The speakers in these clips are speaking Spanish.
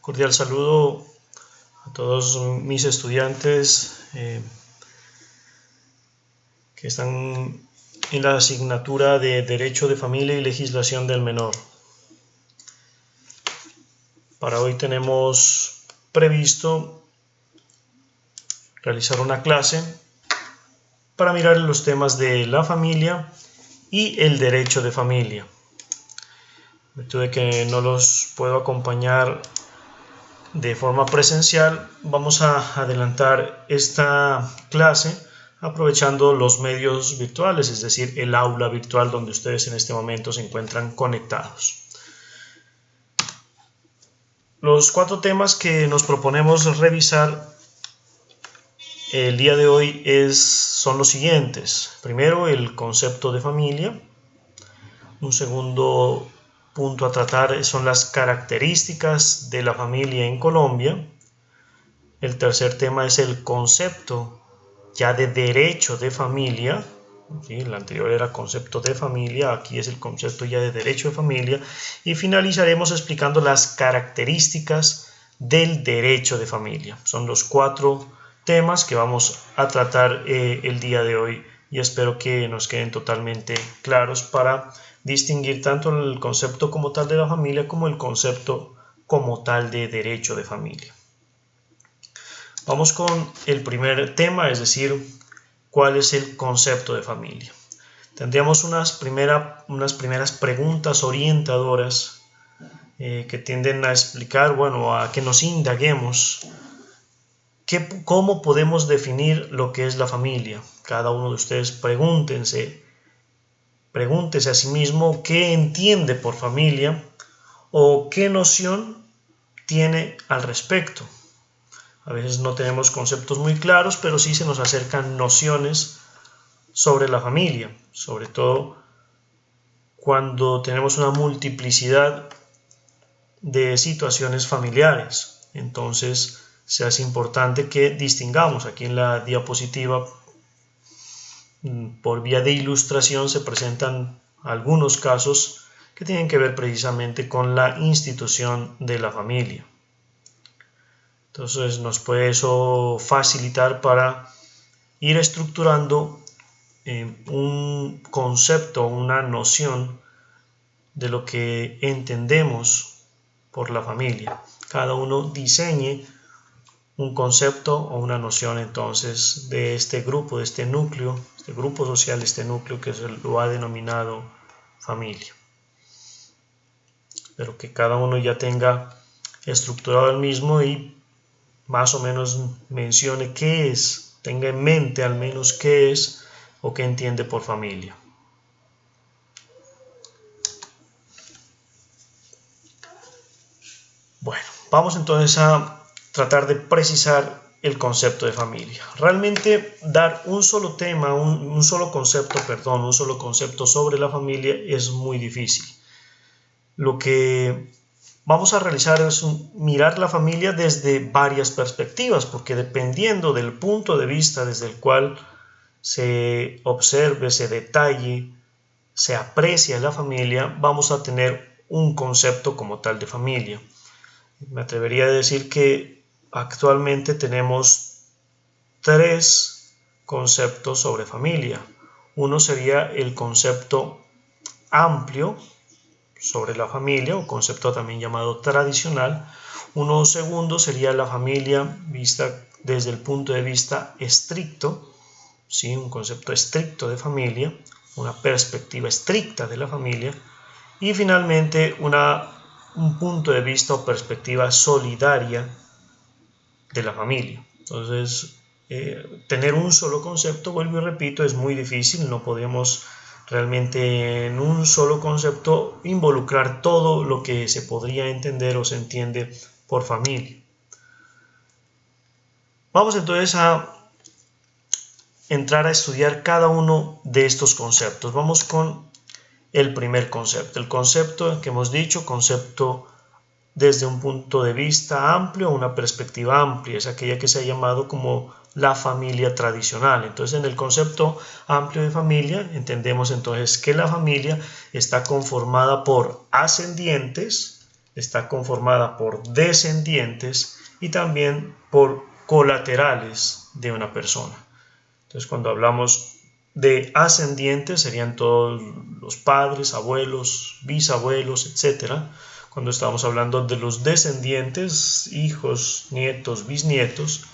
Cordial saludo a todos mis estudiantes que están en la asignatura de Derecho de Familia y Legislación del Menor. Para hoy tenemos previsto realizar una clase para mirar los temas de la familia y el derecho de familia. En virtud de que no los puedo acompañar de forma presencial, vamos a adelantar esta clase aprovechando los medios virtuales, es decir, el aula virtual donde ustedes en este momento se encuentran conectados. Los 4 temas que nos proponemos revisar el día de hoy son los siguientes. Primero, el concepto de familia. Un segundo punto a tratar son las características de la familia en Colombia. El tercer tema es el concepto ya de derecho de familia. ¿Sí? El anterior era concepto de familia, aquí es el concepto ya de derecho de familia. Y finalizaremos explicando las características del derecho de familia. Son los 4 temas que vamos a tratar el día de hoy y espero que nos queden totalmente claros para distinguir tanto el concepto como tal de la familia como el concepto como tal de derecho de familia. Vamos con el primer tema, es decir, ¿cuál es el concepto de familia? Tendríamos unas primeras preguntas orientadoras que tienden a explicar, a que nos indaguemos cómo podemos definir lo que es la familia. Cada uno de ustedes pregúntese a sí mismo qué entiende por familia o qué noción tiene al respecto. A veces no tenemos conceptos muy claros, pero sí se nos acercan nociones sobre la familia, sobre todo cuando tenemos una multiplicidad de situaciones familiares. Entonces, se hace importante que distingamos. Aquí en la diapositiva, por vía de ilustración, se presentan algunos casos que tienen que ver precisamente con la institución de la familia. Entonces nos puede eso facilitar para ir estructurando un concepto, una noción de lo que entendemos por la familia. Cada uno diseñe un concepto o una noción entonces de este grupo, de este núcleo, este grupo social, este núcleo que se lo ha denominado familia. Espero que cada uno ya tenga estructurado el mismo y más o menos mencione qué es, tenga en mente al menos qué es o qué entiende por familia. Bueno, vamos entonces a tratar de precisar el concepto de familia. Realmente dar un solo tema, un solo concepto sobre la familia es muy difícil. Lo que vamos a realizar es mirar la familia desde varias perspectivas, porque dependiendo del punto de vista desde el cual se observe, se detalle, se aprecia la familia, vamos a tener un concepto como tal de familia. Me atrevería a decir que actualmente tenemos 3 conceptos sobre familia. Uno sería el concepto amplio sobre la familia, o concepto también llamado tradicional. Uno segundo sería la familia vista desde el punto de vista estricto, ¿sí? Un concepto estricto de familia, una perspectiva estricta de la familia. Y finalmente un punto de vista o perspectiva solidaria de la familia. Entonces, tener un solo concepto, vuelvo y repito, es muy difícil. No podemos realmente en un solo concepto involucrar todo lo que se podría entender o se entiende por familia. Vamos entonces a entrar a estudiar cada uno de estos conceptos. Vamos con el primer concepto. El concepto que hemos dicho, concepto desde un punto de vista amplio, una perspectiva amplia, es aquella que se ha llamado como la familia tradicional. Entonces, en el concepto amplio de familia, entendemos entonces que la familia está conformada por ascendientes está conformada por descendientes y también por colaterales de una persona. Entonces, cuando hablamos de ascendientes, serían todos los padres, abuelos, bisabuelos, etc. Cuando estamos hablando de los descendientes, hijos, nietos, bisnietos,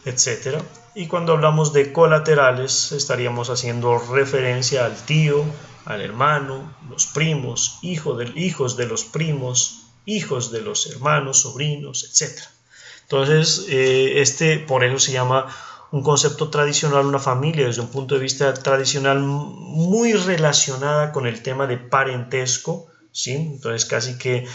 etc. Y cuando hablamos de colaterales, estaríamos haciendo referencia al tío, al hermano, los primos, hijos de los primos, hijos de los hermanos, sobrinos, etc. Entonces, por eso se llama un concepto tradicional, una familia desde un punto de vista tradicional muy relacionada con el tema de parentesco, ¿sí? Entonces casi que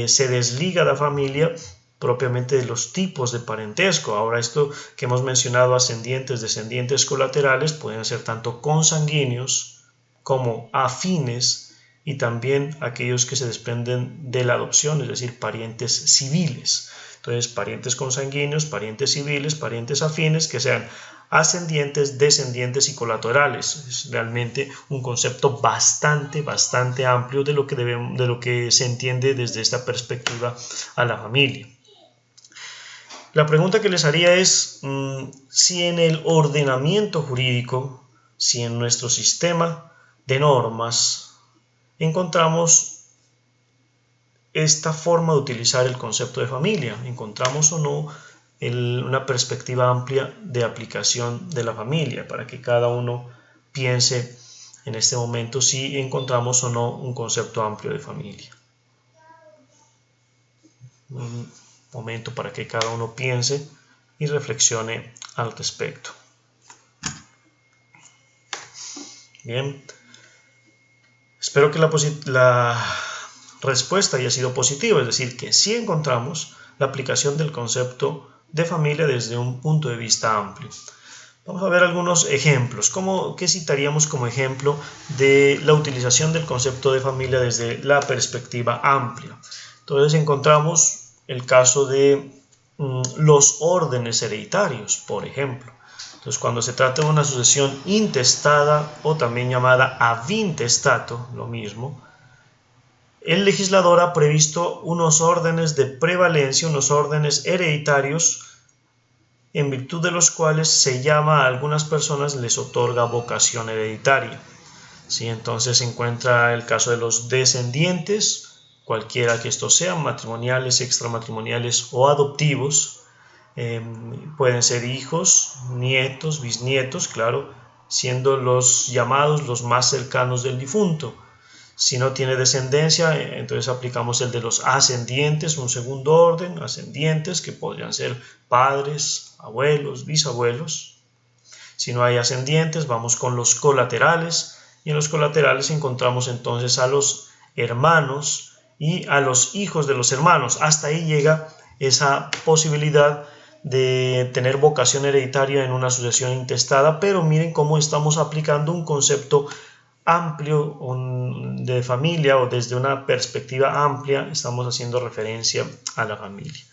se desliga la familia propiamente de los tipos de parentesco. Ahora, esto que hemos mencionado, ascendientes, descendientes, colaterales, pueden ser tanto consanguíneos como afines y también aquellos que se desprenden de la adopción, es decir, parientes civiles. Entonces, parientes consanguíneos, parientes civiles, parientes afines, que sean ascendientes, descendientes y colaterales. Es realmente un concepto bastante amplio de lo que se entiende desde esta perspectiva a la familia. La pregunta que les haría es si en el ordenamiento jurídico, si en nuestro sistema de normas encontramos esta forma de utilizar el concepto de familia, encontramos o no una perspectiva amplia de aplicación de la familia, para que cada uno piense en este momento si encontramos o no un concepto amplio de familia. Un momento para que cada uno piense y reflexione al respecto. Bien, espero que la respuesta haya sido positiva, es decir, que sí encontramos la aplicación del concepto de familia desde un punto de vista amplio. Vamos a ver algunos ejemplos. ¿Qué citaríamos como ejemplo de la utilización del concepto de familia desde la perspectiva amplia? Entonces encontramos el caso de los órdenes hereditarios, por ejemplo. Entonces, cuando se trata de una sucesión intestada o también llamada ad intestato, lo mismo, el legislador ha previsto unos órdenes de prevalencia, unos órdenes hereditarios, en virtud de los cuales se llama a algunas personas, les otorga vocación hereditaria. ¿Sí? Entonces se encuentra el caso de los descendientes, cualquiera que estos sean, matrimoniales, extramatrimoniales o adoptivos. Pueden ser hijos, nietos, bisnietos, claro, siendo los llamados los más cercanos del difunto. Si no tiene descendencia, entonces aplicamos el de los ascendientes, un segundo orden, ascendientes, que podrían ser padres, abuelos, bisabuelos. Si no hay ascendientes, vamos con los colaterales, y en los colaterales encontramos entonces a los hermanos y a los hijos de los hermanos. Hasta ahí llega esa posibilidad de tener vocación hereditaria en una sucesión intestada, pero miren cómo estamos aplicando un concepto amplio de familia, o desde una perspectiva amplia estamos haciendo referencia a la familia.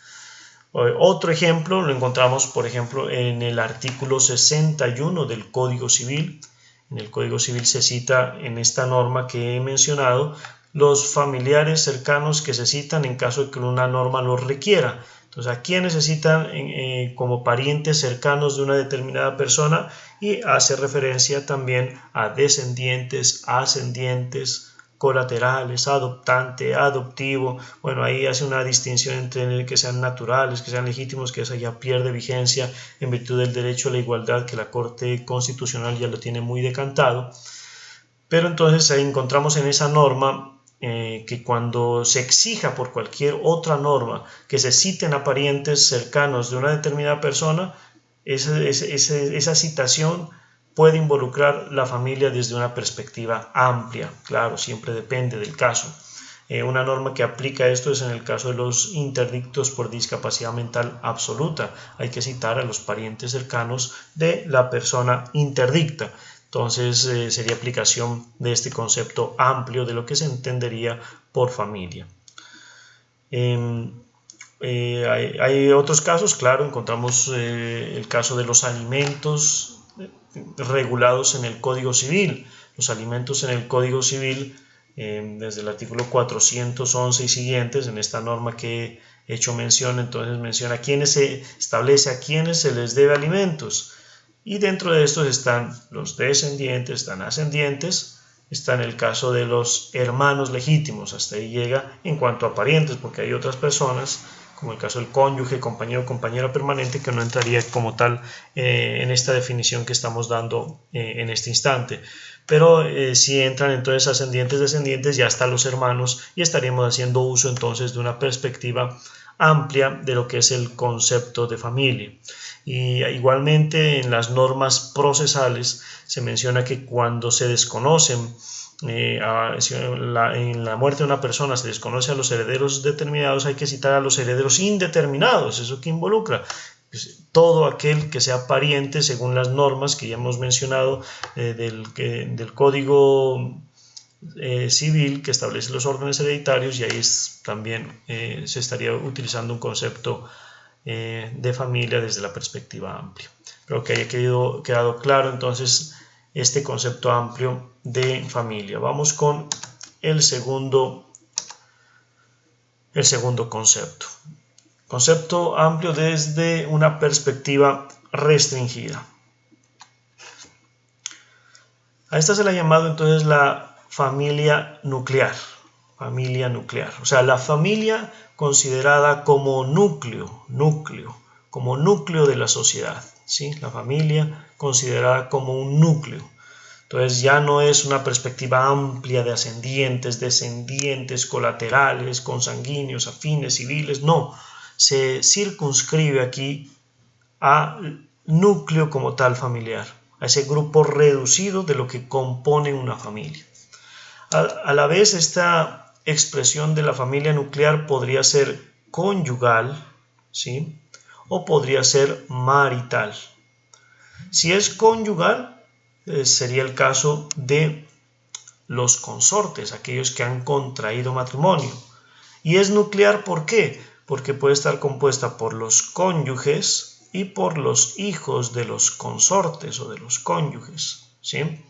Otro ejemplo lo encontramos, por ejemplo, en el artículo 61 del Código Civil. En el Código Civil se cita, en esta norma que he mencionado, los familiares cercanos que se citan en caso de que una norma lo requiera. Entonces, ¿a quiénes se citan como parientes cercanos de una determinada persona? Y hace referencia también a descendientes, ascendientes, colaterales, adoptante, adoptivo. Bueno, ahí hace una distinción entre que sean naturales, que sean legítimos, que esa ya pierde vigencia en virtud del derecho a la igualdad, que la Corte Constitucional ya lo tiene muy decantado. Pero entonces ahí encontramos en esa norma que cuando se exija por cualquier otra norma que se citen a parientes cercanos de una determinada persona, esa citación puede involucrar la familia desde una perspectiva amplia. Claro, siempre depende del caso. Una norma que aplica esto es en el caso de los interdictos por discapacidad mental absoluta. Hay que citar a los parientes cercanos de la persona interdicta. Entonces sería aplicación de este concepto amplio de lo que se entendería por familia. Hay otros casos, claro, encontramos el caso de los alimentos regulados en el Código Civil. Los alimentos en el Código Civil desde el artículo 411 y siguientes, en esta norma que he hecho mención, entonces menciona a quienes se establece a quienes se les debe alimentos. Y dentro de estos están los descendientes, están ascendientes, está en el caso de los hermanos legítimos, hasta ahí llega en cuanto a parientes, porque hay otras personas, como el caso del cónyuge, compañero o compañera permanente, que no entraría como tal en esta definición que estamos dando en este instante. Pero si entran entonces ascendientes, descendientes, ya están los hermanos y estaríamos haciendo uso entonces de una perspectiva amplia de lo que es el concepto de familia. Y igualmente en las normas procesales se menciona que cuando se desconocen en la muerte de una persona se desconoce a los herederos determinados, hay que citar a los herederos indeterminados. ¿Eso qué involucra? Pues todo aquel que sea pariente según las normas que ya hemos mencionado del Código Civil que establece los órdenes hereditarios, y ahí también se estaría utilizando un concepto de familia desde la perspectiva amplia. Espero que haya quedado claro entonces este concepto amplio de familia. Vamos con el segundo concepto. Concepto amplio desde una perspectiva restringida. A esta se le ha llamado entonces la familia nuclear. Familia nuclear. O sea, la familia considerada como núcleo de la sociedad. ¿Sí? La familia considerada como un núcleo. Entonces ya no es una perspectiva amplia de ascendientes, descendientes, colaterales, consanguíneos, afines, civiles, no. Se circunscribe aquí al núcleo como tal familiar, a ese grupo reducido de lo que compone una familia. A la vez, esta expresión de la familia nuclear podría ser conyugal, ¿sí? O podría ser marital. Si es conyugal, sería el caso de los consortes, aquellos que han contraído matrimonio. Y es nuclear, ¿por qué? Porque puede estar compuesta por los cónyuges y por los hijos de los consortes o de los cónyuges, ¿sí?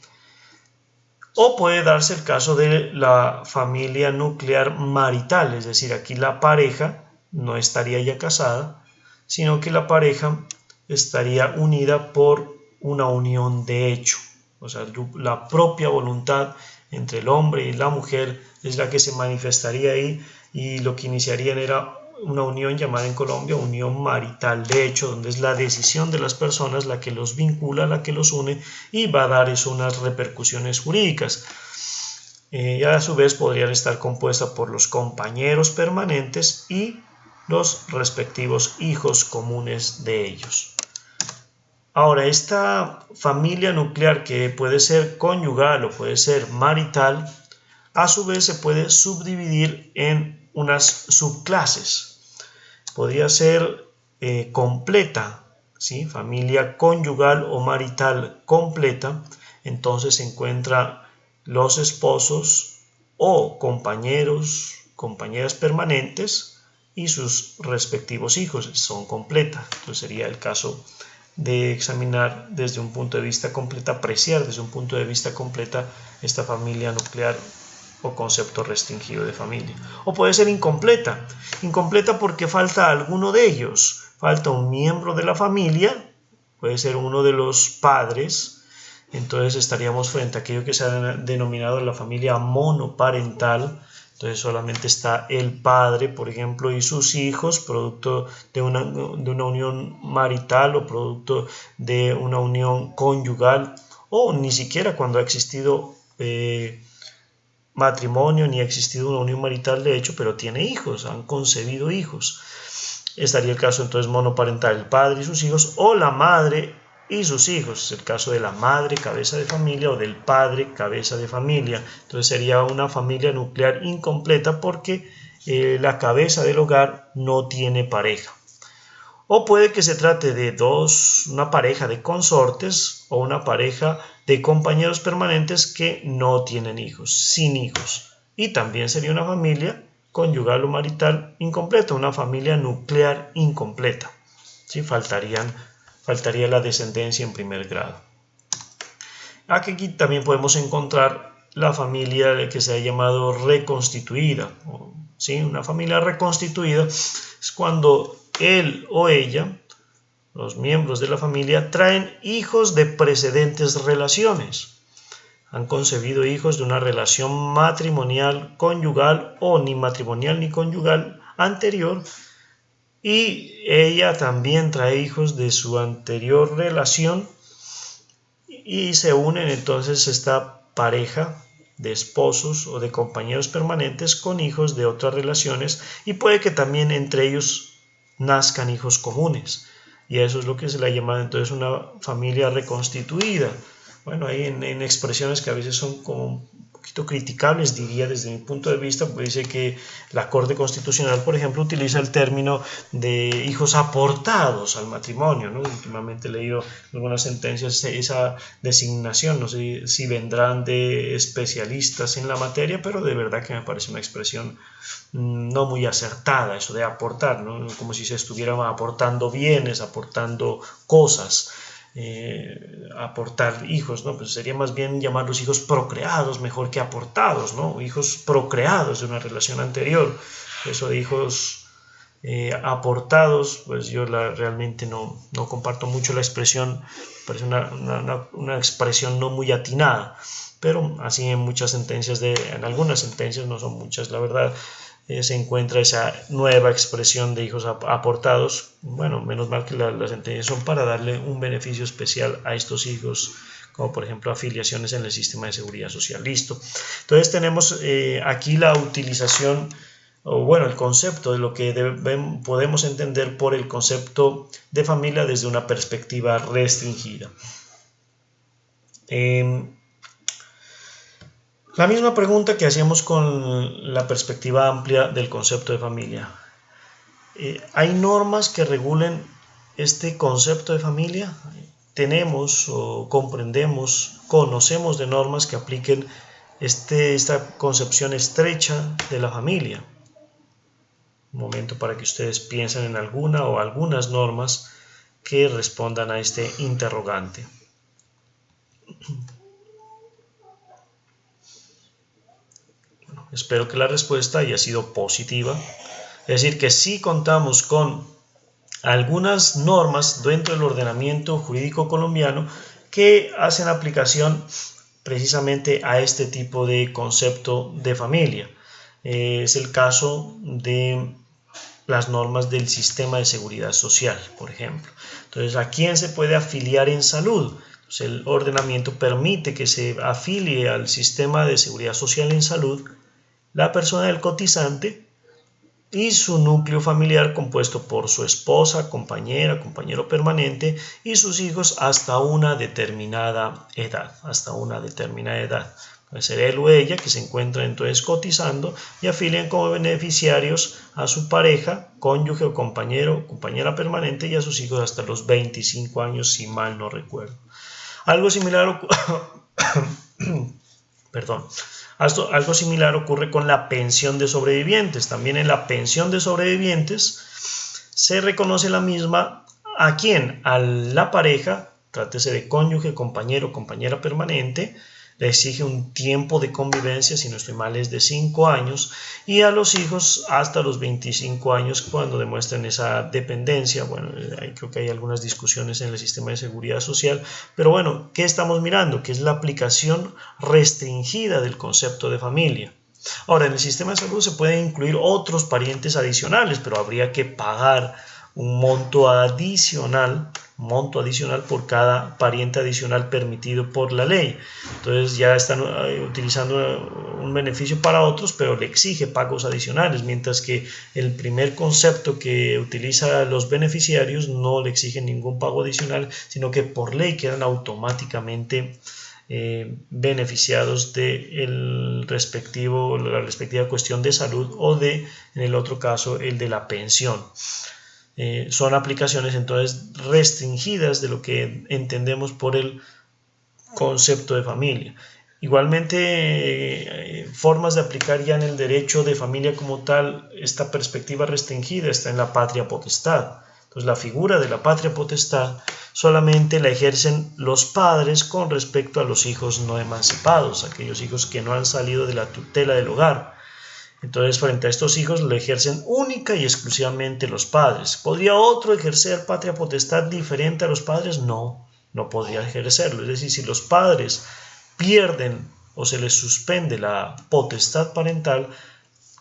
O puede darse el caso de la familia nuclear marital, es decir, aquí la pareja no estaría ya casada, sino que la pareja estaría unida por una unión de hecho. O sea, la propia voluntad entre el hombre y la mujer es la que se manifestaría ahí, y lo que iniciarían era una unión llamada en Colombia unión marital de hecho, donde es la decisión de las personas la que los vincula, la que los une, y va a dar eso unas repercusiones jurídicas. Y a su vez podrían estar compuestas por los compañeros permanentes y los respectivos hijos comunes de ellos. Ahora, esta familia nuclear, que puede ser conyugal o puede ser marital, a su vez se puede subdividir en unas subclases. Podría ser completa, ¿sí? Familia conyugal o marital completa. Entonces se encuentran los esposos o compañeros, compañeras permanentes y sus respectivos hijos son completas. Entonces sería el caso de examinar desde un punto de vista completa, apreciar desde un punto de vista completa esta familia nuclear o concepto restringido de familia. O puede ser incompleta porque falta alguno de ellos, falta un miembro de la familia, puede ser uno de los padres. Entonces estaríamos frente a aquello que se ha denominado la familia monoparental. Entonces solamente está el padre, por ejemplo, y sus hijos, producto de una unión marital o producto de una unión conyugal, o ni siquiera cuando ha existido matrimonio ni ha existido una unión marital de hecho, pero tiene hijos, han concebido hijos. Estaría el caso entonces monoparental, el padre y sus hijos, o la madre y sus hijos. Es el caso de la madre cabeza de familia o del padre cabeza de familia. Entonces sería una familia nuclear incompleta porque la cabeza del hogar no tiene pareja. O puede que se trate de una pareja de consortes o una pareja de compañeros permanentes que no tienen hijos, sin hijos. Y también sería una familia conyugal o marital incompleta, una familia nuclear incompleta. ¿Sí? Faltaría la descendencia en primer grado. Aquí también podemos encontrar la familia que se ha llamado reconstituida. ¿Sí? Una familia reconstituida es cuando él o ella, los miembros de la familia, traen hijos de precedentes relaciones. Han concebido hijos de una relación matrimonial, conyugal o ni matrimonial ni conyugal anterior, y ella también trae hijos de su anterior relación y se unen entonces esta pareja de esposos o de compañeros permanentes con hijos de otras relaciones, y puede que también entre ellos nazcan hijos comunes, y eso es lo que se le ha llamado entonces una familia reconstituida. Bueno, hay en expresiones que a veces son como un poquito criticables, diría desde mi punto de vista, porque dice que la Corte Constitucional, por ejemplo, utiliza el término de hijos aportados al matrimonio, ¿no? Últimamente he leído algunas sentencias esa designación, no sé si vendrán de especialistas en la materia, pero de verdad que me parece una expresión no muy acertada, eso de aportar, ¿no? Como si se estuvieran aportando bienes, aportando cosas. Aportar hijos, ¿no? Pues sería más bien llamarlos hijos procreados mejor que aportados, ¿no? Hijos procreados de una relación anterior. Eso de hijos aportados, pues yo realmente no comparto mucho la expresión, parece una expresión no muy atinada, pero así en muchas sentencias, en algunas sentencias, no son muchas, la verdad, se encuentra esa nueva expresión de hijos aportados. Bueno, menos mal que las sentencias son para darle un beneficio especial a estos hijos, como por ejemplo afiliaciones en el sistema de seguridad social. Listo. Entonces tenemos aquí la utilización, o bueno, el concepto de lo que podemos entender por el concepto de familia desde una perspectiva restringida. La misma pregunta que hacíamos con la perspectiva amplia del concepto de familia. ¿Hay normas que regulen este concepto de familia? ¿Tenemos o comprendemos, conocemos de normas que apliquen esta concepción estrecha de la familia? Un momento para que ustedes piensen en alguna o algunas normas que respondan a este interrogante. Espero que la respuesta haya sido positiva. Es decir, que sí contamos con algunas normas dentro del ordenamiento jurídico colombiano que hacen aplicación precisamente a este tipo de concepto de familia. Es el caso de las normas del sistema de seguridad social, por ejemplo. Entonces, ¿a quién se puede afiliar en salud? Entonces, el ordenamiento permite que se afilie al sistema de seguridad social en salud la persona del cotizante y su núcleo familiar compuesto por su esposa, compañera, compañero permanente y sus hijos hasta una determinada edad. Puede ser él o ella que se encuentra entonces cotizando y afilian como beneficiarios a su pareja, cónyuge o compañero, compañera permanente y a sus hijos hasta los 25 años, si mal no recuerdo. Algo similar Algo similar ocurre con la pensión de sobrevivientes. También en la pensión de sobrevivientes se reconoce la misma ¿a quién? A la pareja, trátese de cónyuge, compañero, compañera permanente, le exige un tiempo de convivencia, si no estoy mal es de 5 años, y a los hijos hasta los 25 años cuando demuestren esa dependencia. Bueno, creo que hay algunas discusiones en el sistema de seguridad social, pero bueno, ¿qué estamos mirando? Que es la aplicación restringida del concepto de familia. Ahora, en el sistema de salud se pueden incluir otros parientes adicionales, pero habría que pagar un monto adicional por cada pariente adicional permitido por la ley. Entonces ya están utilizando un beneficio para otros, pero le exige pagos adicionales, mientras que el primer concepto que utiliza los beneficiarios no le exige ningún pago adicional, sino que por ley quedan automáticamente beneficiados de la respectiva cuestión de salud o en el otro caso, el de la pensión. Son aplicaciones entonces restringidas de lo que entendemos por el concepto de familia. Igualmente, formas de aplicar ya en el derecho de familia como tal esta perspectiva restringida está en la patria potestad. Entonces la figura de la patria potestad solamente la ejercen los padres con respecto a los hijos no emancipados, aquellos hijos que no han salido de la tutela del hogar. Entonces, frente a estos hijos lo ejercen única y exclusivamente los padres. ¿Podría otro ejercer patria potestad diferente a los padres? No, no podría ejercerlo. Es decir, si los padres pierden o se les suspende la potestad parental,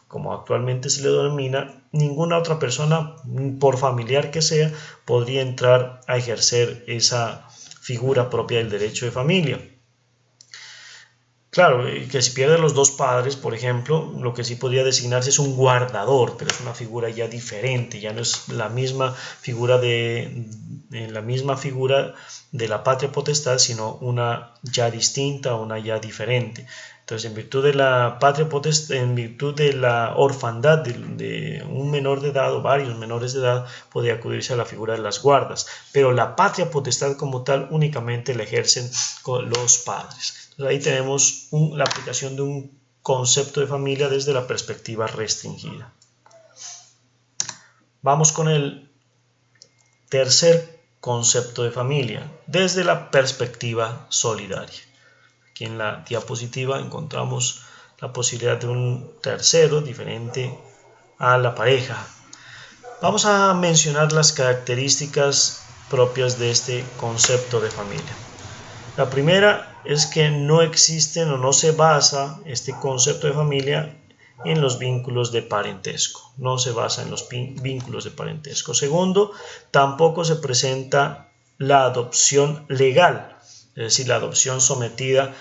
como actualmente se le denomina, ninguna otra persona, por familiar que sea, podría entrar a ejercer esa figura propia del derecho de familia. Claro, que si pierden los dos padres, por ejemplo, lo que sí podría designarse es un guardador, pero es una figura ya diferente, ya no es la misma figura de la patria potestad, sino una ya distinta, una ya diferente. Entonces, en virtud de la patria potestad, en virtud de la orfandad de un menor de edad o varios menores de edad, podría acudirse a la figura de las guardas, pero la patria potestad como tal únicamente la ejercen los padres. Entonces, ahí tenemos la aplicación de un concepto de familia desde la perspectiva restringida. Vamos con el tercer concepto de familia, desde la perspectiva solidaria. Aquí en la diapositiva encontramos la posibilidad de un tercero diferente a la pareja. Vamos a mencionar las características propias de este concepto de familia. La primera es que no existen o no se basa este concepto de familia en los vínculos de parentesco. No se basa en los vínculos de parentesco. Segundo, tampoco se presenta la adopción legal, es decir, la adopción sometida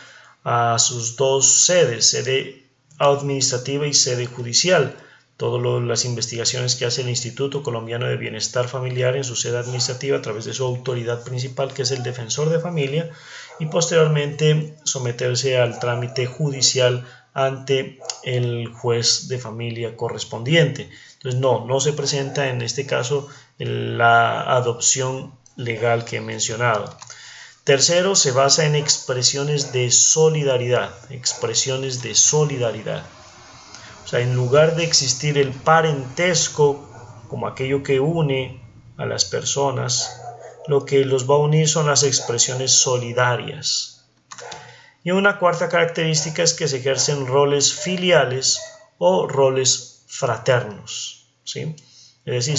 a sus dos sedes, sede administrativa y sede judicial. Todas las investigaciones que hace el Instituto Colombiano de Bienestar Familiar en su sede administrativa a través de su autoridad principal, que es el defensor de familia, y posteriormente someterse al trámite judicial ante el juez de familia correspondiente. Entonces no se presenta en este caso la adopción legal que he mencionado. Tercero, se basa en expresiones de solidaridad, O sea, en lugar de existir el parentesco como aquello que une a las personas, lo que los va a unir son las expresiones solidarias. Y una cuarta característica es que se ejercen roles filiales o roles fraternos, ¿sí? Es decir,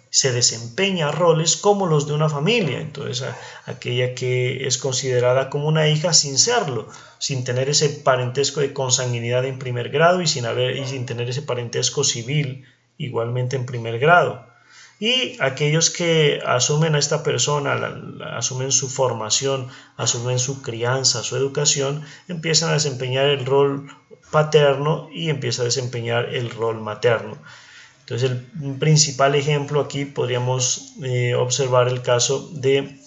se desempeña roles como los de una familia. Entonces, aquella que es considerada como una hija sin serlo, sin tener ese parentesco de consanguinidad en primer grado y sin tener ese parentesco civil igualmente en primer grado. Y aquellos que asumen a esta persona, asumen su formación, asumen su crianza, su educación, empiezan a desempeñar el rol paterno y empieza a desempeñar el rol materno. Entonces, el principal ejemplo aquí podríamos observar el caso de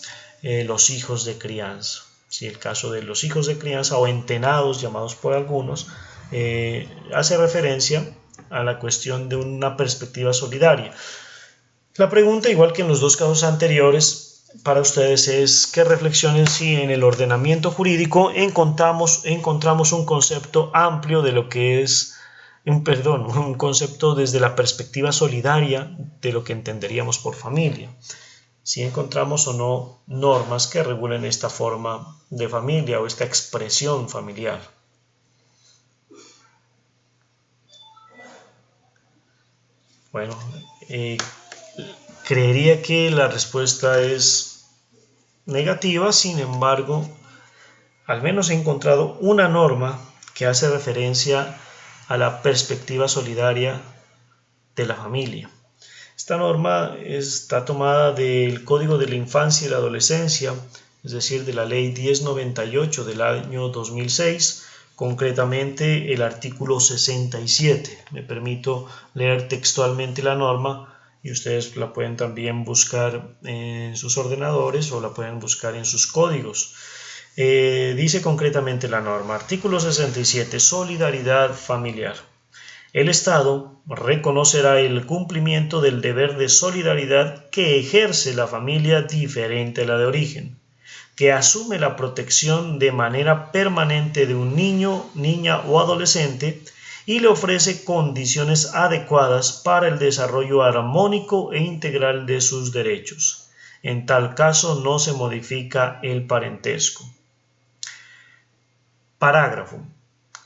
los hijos de crianza. ¿Sí? El caso de los hijos de crianza o entenados, llamados por algunos, hace referencia a la cuestión de una perspectiva solidaria. La pregunta, igual que en los dos casos anteriores, para ustedes es ¿qué reflexionen si en el ordenamiento jurídico encontramos un concepto amplio de lo que es un concepto desde la perspectiva solidaria de lo que entenderíamos por familia? Si encontramos o no normas que regulen esta forma de familia o esta expresión familiar. Bueno, creería que la respuesta es negativa, sin embargo, al menos he encontrado una norma que hace referencia a la perspectiva solidaria de la familia. Esta norma está tomada del Código de la Infancia y la Adolescencia, es decir, de la Ley 1098 del año 2006, concretamente el artículo 67. Me permito leer textualmente la norma y ustedes la pueden también buscar en sus ordenadores o la pueden buscar en sus códigos. Dice concretamente la norma, artículo 67, solidaridad familiar. El Estado reconocerá el cumplimiento del deber de solidaridad que ejerce la familia diferente a la de origen, que asume la protección de manera permanente de un niño, niña o adolescente y le ofrece condiciones adecuadas para el desarrollo armónico e integral de sus derechos. En tal caso no se modifica el parentesco. Parágrafo.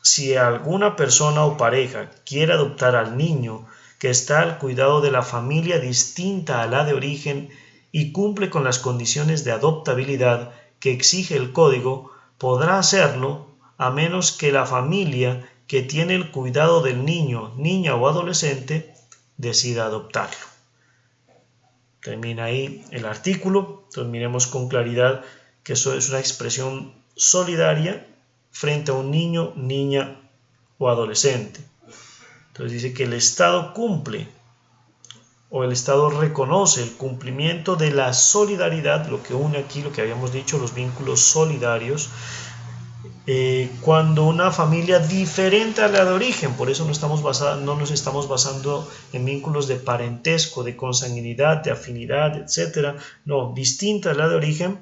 Si alguna persona o pareja quiere adoptar al niño que está al cuidado de la familia distinta a la de origen y cumple con las condiciones de adoptabilidad que exige el Código, podrá hacerlo a menos que la familia que tiene el cuidado del niño, niña o adolescente decida adoptarlo. Termina ahí el artículo. Entonces miremos con claridad que eso es una expresión solidaria frente a un niño, niña o adolescente. Entonces dice que el Estado cumple o el Estado reconoce el cumplimiento de la solidaridad, lo que une aquí, lo que habíamos dicho, los vínculos solidarios, cuando una familia diferente a la de origen, por eso no nos estamos basando en vínculos de parentesco, de consanguinidad, de afinidad, etc. No, distinta a la de origen,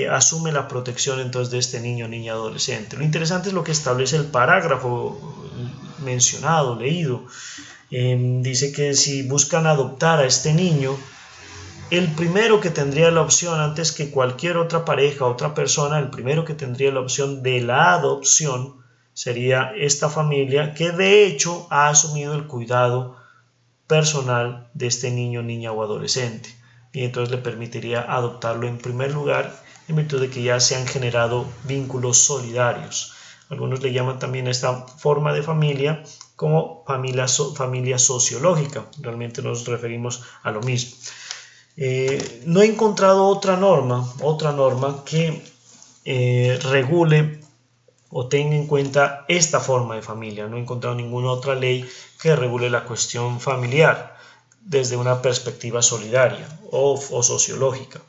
asume la protección entonces de este niño, niña, adolescente. Lo interesante es lo que establece el parágrafo mencionado, leído. Dice que si buscan adoptar a este niño, el primero que tendría la opción, antes que cualquier otra pareja, otra persona, el primero que tendría la opción de la adopción sería esta familia, que de hecho ha asumido el cuidado personal de este niño, niña o adolescente, y entonces le permitiría adoptarlo en primer lugar, en virtud de que ya se han generado vínculos solidarios. Algunos le llaman también a esta forma de familia como familia sociológica. Realmente nos referimos a lo mismo. No he encontrado otra norma que regule o tenga en cuenta esta forma de familia. No he encontrado ninguna otra ley que regule la cuestión familiar desde una perspectiva solidaria o sociológica.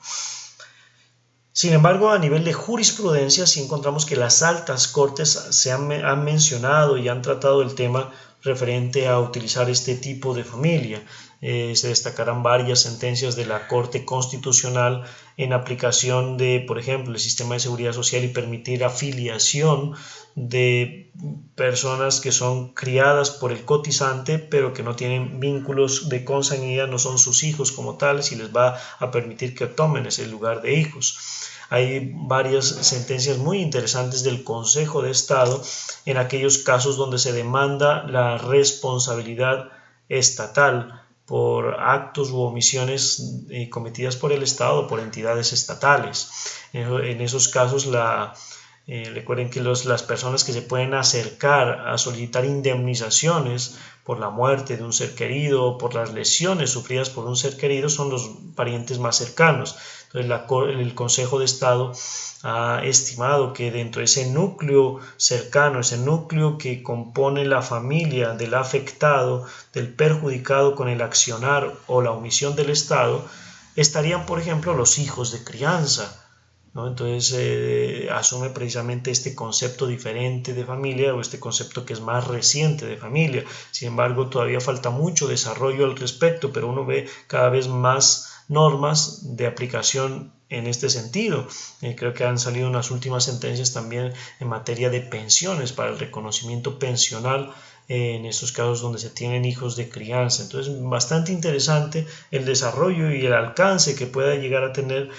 Sin embargo, a nivel de jurisprudencia, sí encontramos que las altas cortes han mencionado y han tratado el tema referente a utilizar este tipo de familia. Se destacarán varias sentencias de la Corte Constitucional en aplicación de, por ejemplo, el sistema de seguridad social y permitir afiliación de personas que son criadas por el cotizante, pero que no tienen vínculos de consanguinidad, no son sus hijos como tales, y les va a permitir que tomen ese lugar de hijos. Hay varias sentencias muy interesantes del Consejo de Estado en aquellos casos donde se demanda la responsabilidad estatal por actos u omisiones cometidas por el Estado o por entidades estatales. En esos casos, recuerden que las personas que se pueden acercar a solicitar indemnizaciones por la muerte de un ser querido o por las lesiones sufridas por un ser querido son los parientes más cercanos. Entonces el Consejo de Estado ha estimado que dentro de ese núcleo cercano, ese núcleo que compone la familia del afectado, del perjudicado con el accionar o la omisión del Estado, estarían, por ejemplo, los hijos de crianza, ¿no? Entonces asume precisamente este concepto diferente de familia, o este concepto que es más reciente de familia. Sin embargo, todavía falta mucho desarrollo al respecto, pero uno ve cada vez más normas de aplicación en este sentido. Creo que han salido unas últimas sentencias también en materia de pensiones para el reconocimiento pensional en esos casos donde se tienen hijos de crianza. Entonces, bastante interesante el desarrollo y el alcance que pueda llegar a tener,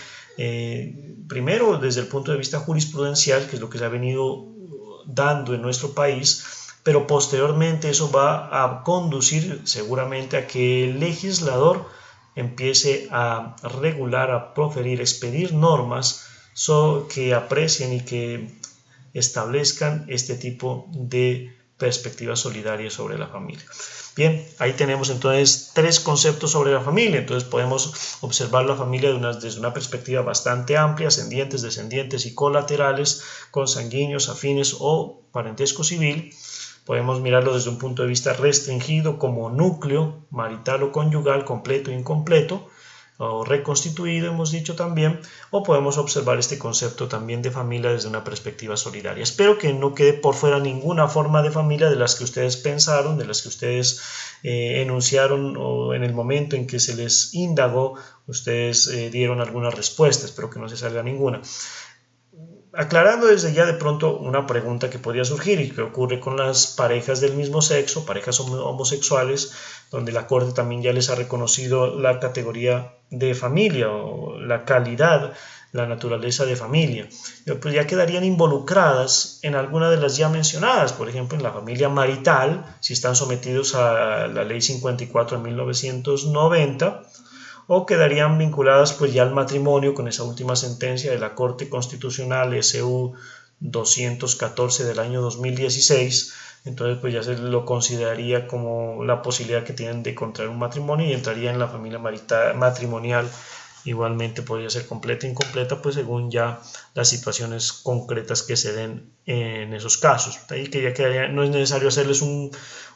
primero desde el punto de vista jurisprudencial, que es lo que se ha venido dando en nuestro país, pero posteriormente eso va a conducir seguramente a que el legislador empiece a regular, a proferir, expedir normas que aprecien y que establezcan este tipo de perspectivas solidarias sobre la familia. Bien, ahí tenemos entonces 3 conceptos sobre la familia. Entonces podemos observar la familia desde una perspectiva bastante amplia: ascendientes, descendientes y colaterales, consanguíneos, afines o parentesco civil. Podemos mirarlo desde un punto de vista restringido como núcleo marital o conyugal, completo e incompleto, o reconstituido, hemos dicho también, o podemos observar este concepto también de familia desde una perspectiva solidaria. Espero que no quede por fuera ninguna forma de familia de las que ustedes pensaron, de las que ustedes enunciaron, o en el momento en que se les indagó, ustedes dieron alguna respuesta. Espero que no se salga ninguna. Aclarando desde ya de pronto una pregunta que podría surgir y que ocurre con las parejas del mismo sexo, parejas homosexuales, donde la Corte también ya les ha reconocido la categoría de familia o la calidad, la naturaleza de familia. Pues ya quedarían involucradas en alguna de las ya mencionadas, por ejemplo en la familia marital, si están sometidos a la Ley 54 de 1990, o quedarían vinculadas pues ya al matrimonio con esa última sentencia de la Corte Constitucional SU 214 del año 2016. Entonces pues ya se lo consideraría como la posibilidad que tienen de contraer un matrimonio y entraría en la familia matrimonial. Igualmente podría ser completa e incompleta, pues según ya las situaciones concretas que se den en esos casos. Ahí que ya quedaría, no es necesario hacerles un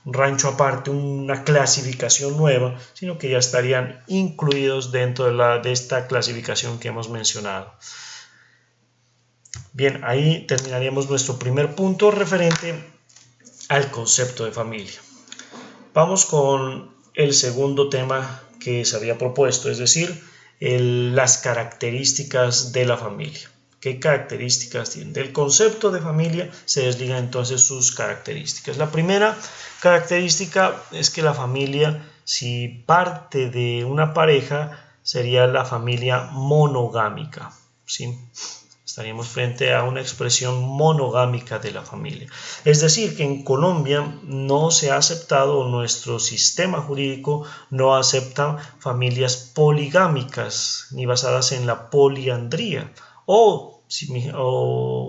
rancho aparte, una clasificación nueva, sino que ya estarían incluidos dentro de esta clasificación que hemos mencionado. Bien, ahí terminaríamos nuestro primer punto referente al concepto de familia. Vamos con el segundo tema que se había propuesto, es decir, las características de la familia. ¿Qué características tiene? Del concepto de familia se desligan entonces sus características. La primera característica es que la familia, si parte de una pareja, sería la familia monogámica, ¿sí? Estaríamos frente a una expresión monogámica de la familia. Es decir, que en Colombia no se ha aceptado, nuestro sistema jurídico no acepta familias poligámicas ni basadas en la poliandría o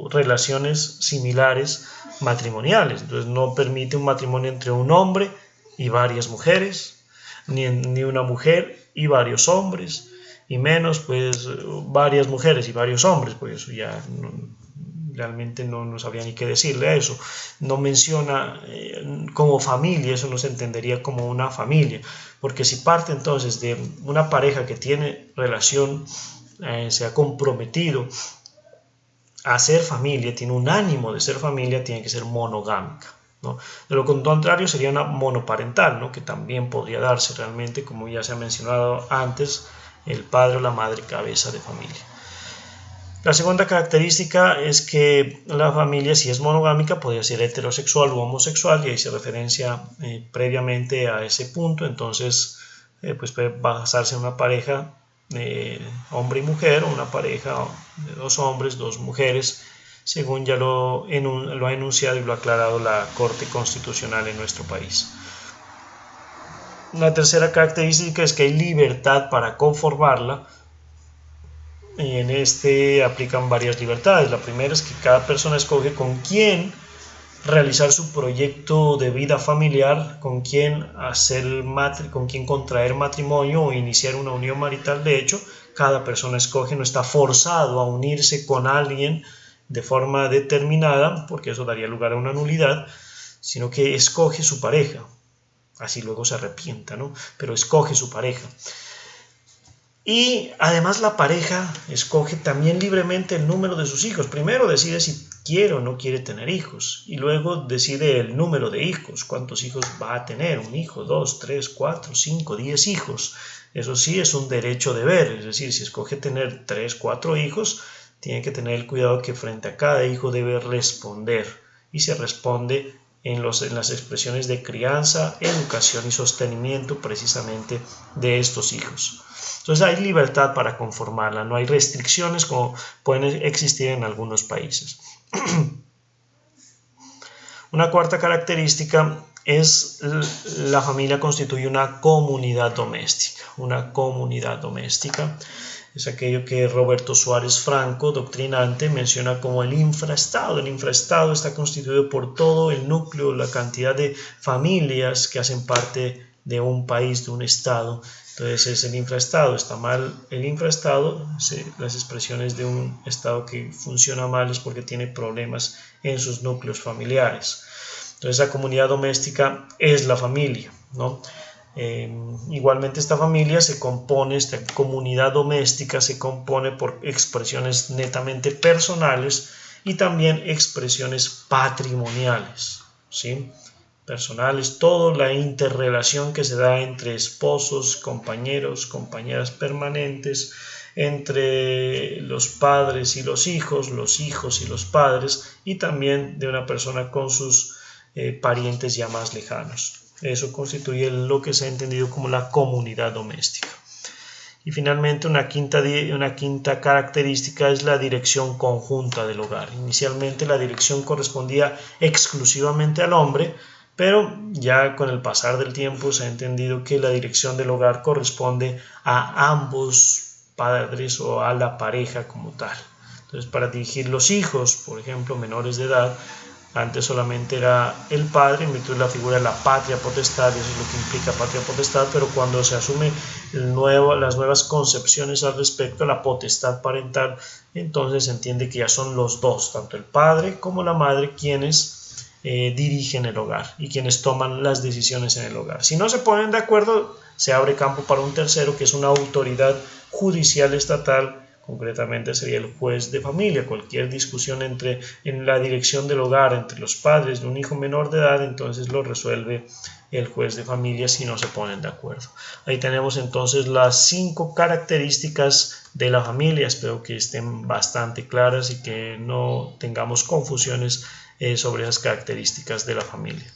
relaciones similares matrimoniales. Entonces no permite un matrimonio entre un hombre y varias mujeres, ni una mujer y varios hombres, y menos pues varias mujeres y varios hombres, pues eso ya realmente no sabría ni qué decirle a eso. No menciona como familia, eso no se entendería como una familia, porque si parte entonces de una pareja que tiene relación, se ha comprometido a ser familia, tiene un ánimo de ser familia, tiene que ser monogámica, ¿no? De lo contrario sería una monoparental, ¿no? Que también podría darse realmente, como ya se ha mencionado antes, el padre o la madre cabeza de familia. La segunda característica es que la familia, si es monogámica, podría ser heterosexual u homosexual, y ahí se referencia previamente a ese punto. Entonces pues puede basarse en una pareja hombre y mujer, o una pareja de dos hombres, dos mujeres, según ya lo ha enunciado y lo ha aclarado la Corte Constitucional en nuestro país. La tercera característica es que hay libertad para conformarla, y en este aplican varias libertades. La primera es que cada persona escoge con quién realizar su proyecto de vida familiar, con quién contraer matrimonio o iniciar una unión marital. De hecho, cada persona escoge, no está forzado a unirse con alguien de forma determinada, porque eso daría lugar a una nulidad, sino que escoge su pareja. Así luego se arrepienta, ¿no? Pero escoge su pareja. Y además la pareja escoge también libremente el número de sus hijos. Primero decide si quiere o no quiere tener hijos, y luego decide el número de hijos, cuántos hijos va a tener, un hijo, 2, 3, 4, 5, 10 hijos. Eso sí es un derecho deber, es decir, si escoge tener 3, 4 hijos, tiene que tener el cuidado que frente a cada hijo debe responder, y se responde en las expresiones de crianza, educación y sostenimiento precisamente de estos hijos. Entonces hay libertad para conformarla, no hay restricciones como pueden existir en algunos países. Una cuarta característica es la familia constituye una comunidad doméstica. Una comunidad doméstica es aquello que Roberto Suárez Franco, doctrinante, menciona como el infraestado. El infraestado está constituido por todo el núcleo, la cantidad de familias que hacen parte de un país, de un estado. Entonces es el infraestado. Está mal el infraestado. Las expresiones de un estado que funciona mal es porque tiene problemas en sus núcleos familiares. Entonces la comunidad doméstica es la familia, ¿no? Igualmente esta comunidad doméstica se compone por expresiones netamente personales y también expresiones patrimoniales, ¿sí? Personales, toda la interrelación que se da entre esposos, compañeros, compañeras permanentes, entre los padres y los hijos y los padres, y también de una persona con sus parientes ya más lejanos. Eso constituye lo que se ha entendido como la comunidad doméstica. Y finalmente una quinta característica es la dirección conjunta del hogar. Inicialmente la dirección correspondía exclusivamente al hombre, pero ya con el pasar del tiempo se ha entendido que la dirección del hogar corresponde a ambos padres o a la pareja como tal. Entonces, para dirigir los hijos, por ejemplo, menores de edad, antes solamente era el padre, en virtud de la figura de la patria potestad, y eso es lo que implica patria potestad, pero cuando se asume las nuevas concepciones al respecto, la potestad parental, entonces se entiende que ya son los dos, tanto el padre como la madre, quienes dirigen el hogar y quienes toman las decisiones en el hogar. Si no se ponen de acuerdo, se abre campo para un tercero, que es una autoridad judicial estatal. Concretamente sería el juez de familia. Cualquier discusión en la dirección del hogar entre los padres de un hijo menor de edad, entonces lo resuelve el juez de familia si no se ponen de acuerdo. Ahí tenemos entonces las 5 características de la familia. Espero que estén bastante claras y que no tengamos confusiones sobre las características de la familia.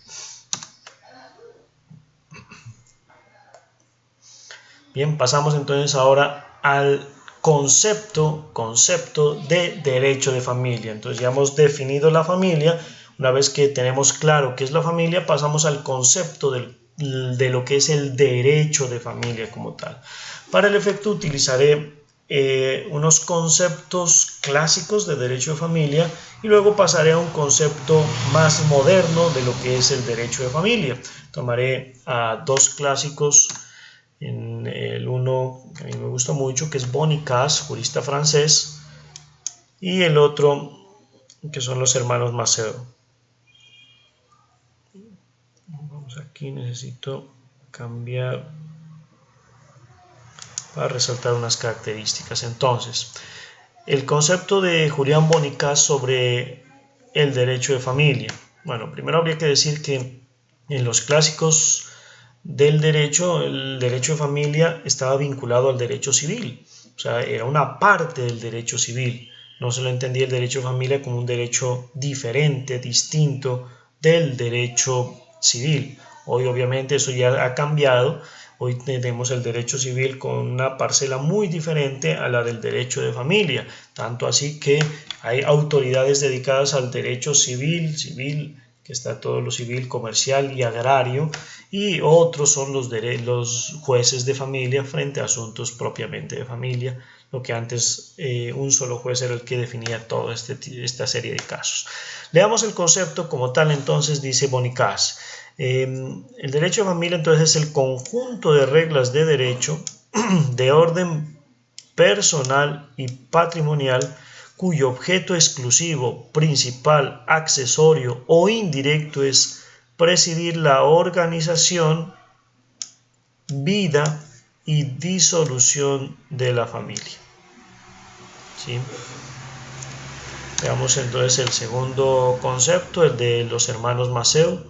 Bien, pasamos entonces ahora al concepto de derecho de familia. Entonces ya hemos definido la familia. Una vez que tenemos claro qué es la familia, pasamos al concepto de lo que es el derecho de familia como tal. Para el efecto utilizaré unos conceptos clásicos de derecho de familia y luego pasaré a un concepto más moderno de lo que es el derecho de familia. Tomaré a 2 clásicos. En el uno que a mí me gusta mucho, que es Bonicace, jurista francés, y el otro que son los hermanos Maceo. Vamos aquí, necesito cambiar para resaltar unas características. Entonces, el concepto de Julián Bonicace sobre el derecho de familia. Bueno, primero habría que decir que en los clásicos del derecho, el derecho de familia estaba vinculado al derecho civil, o sea, era una parte del derecho civil. No se lo entendía el derecho de familia como un derecho diferente, distinto del derecho civil. Hoy obviamente eso ya ha cambiado. Hoy tenemos el derecho civil con una parcela muy diferente a la del derecho de familia, tanto así que hay autoridades dedicadas al derecho civil, que está todo lo civil, comercial y agrario, y otros son los jueces de familia frente a asuntos propiamente de familia, lo que antes un solo juez era el que definía toda esta serie de casos. Leamos el concepto como tal. Entonces dice Bonicace, el derecho de familia entonces es el conjunto de reglas de derecho de orden personal y patrimonial cuyo objeto exclusivo, principal, accesorio o indirecto es presidir la organización, vida y disolución de la familia. ¿Sí? Veamos entonces el segundo concepto, el de los hermanos Maceo.